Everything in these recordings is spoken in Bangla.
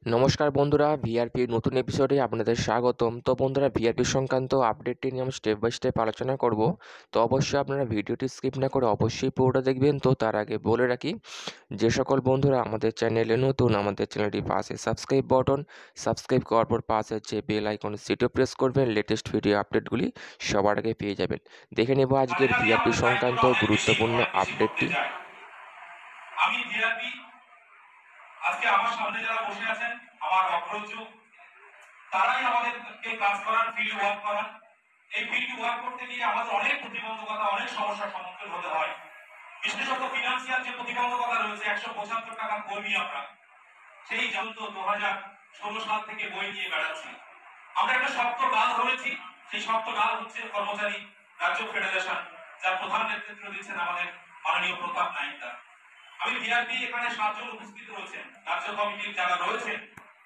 নমস্কার বন্ধুরা, ভিআরপির নতুন এপিসোডে আপনাদের স্বাগতম। তো বন্ধুরা, ভিআরপি সংক্রান্ত আপডেটটি নিয়ে আমি স্টেপ বাই স্টেপ আলোচনা করব। তো অবশ্যই আপনারা ভিডিওটি স্কিপ না করে অবশ্যই পুরোটা দেখবেন। তো তার আগে বলে রাখি, যে সকল বন্ধুরা আমাদের চ্যানেলে নতুন, আমাদের চ্যানেলটি পাশে সাবস্ক্রাইব বাটন, সাবস্ক্রাইব করার পর পাশে যে বেল আইকন সেটিও প্রেস করবেন। লেটেস্ট ভিডিও আপডেটগুলি সবার আগে পেয়ে যাবেন। দেখে নেব আজকের ভিআরপি সংক্রান্ত গুরুত্বপূর্ণ আপডেটটি। আমি ভিআরপি আজকে আমার সামনে যারা বসে আছেন, আমার অগ্রজ, তারাই আমাদেরকে কাজ করান, ফিল্ড ওয়ার্ক করান। এই ফিল্ড ওয়ার্ক করতে গিয়ে আমাদের অনেক প্রতিবন্ধকতা, অনেক সমস্যার সম্মুখীন হতে হয়। বিশেষত ফিনান্সিয়াল যে প্রতিবন্ধকতা রয়েছে, 175 টাকা কর্মী আমরা সেই যত 2016 সাল থেকে বই নিয়ে বেড়াচ্ছি। আমরা একটা শক্ত ডাল ধরেছি, সেই শক্ত ডাল হচ্ছে কর্মচারী রাজ্য ফেডারেশন, যার প্রধান নেতৃত্ব দিচ্ছেন আমাদের মাননীয় প্রতাপ নাইকদা। আমি ভিআরপি এখানে 7 জন উপস্থিত রয়েছেন, রাজ্য কমিটির যারা রয়েছেন,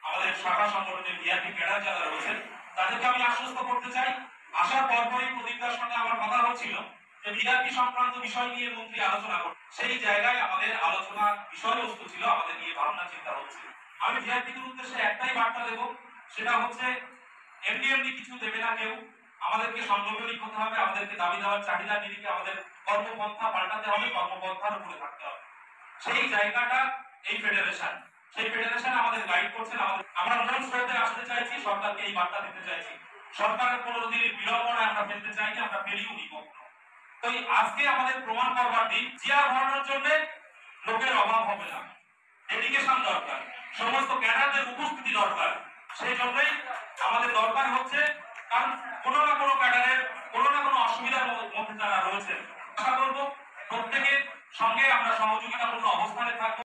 আমাদের শাখা সংগঠনের ভিআরপি ক্যাডার যারা রয়েছেন, তাদেরকে আমি আশ্বস্ত করতে চাই, আসার পরপরই প্রদীপদার সঙ্গে আমার কথা হচ্ছিল যে ভিআরপি সংক্রান্ত বিষয় নিয়ে মন্ত্রী আলোচনা করবে। সেই জায়গায় আমাদের আলোচনা বিষয়বস্তু ছিল, আমাদের নিয়ে ভাবনা চিন্তা হচ্ছে। আমি ভিআরপির উদ্দেশ্যে একটাই বার্তা দেব, সেটা হচ্ছে এমনি এমনি কিছু দেবে না কেউ। আমাদেরকে সংগঠনিক হতে হবে, আমাদেরকে দাবি দেওয়ার চাহিদা নিরিখে আমাদের কর্মপন্থা পাল্টাতে হবে, কর্মপন্থার উপরে থাকতে হবে। সেই জায়গাটা এই ফেডারেশন, সেই ফেডারেশন আমাদের গাইড করছেন। আমরা মূল স্রোতে আসতে চাইছি, সরকারকে এই বার্তা দিতে চাইছি। সরকারের 15 দিনের বিড়ম্বনায় আমরা ফেলতে চাইনি, আমরা ফেলিও নি কখনো। তো আজকে আমাদের প্রমাণ করবার দিন, চেয়ার ভরানোর জন্য লোকের অভাব হবে না, ডেডিকেশন দরকার, সমস্ত ক্যাডারদের উপস্থিতি দরকার। সেই জন্যই আমাদের দরকার হচ্ছে, কারণ কোনো না কোনো ক্যাডারের কোনো না কোনো অসুবিধার মধ্যে যারা রয়েছে, আশা করবো প্রত্যেকের সঙ্গে আমরা সহযোগিতাপূর্ণ অবস্থানে থাকবো।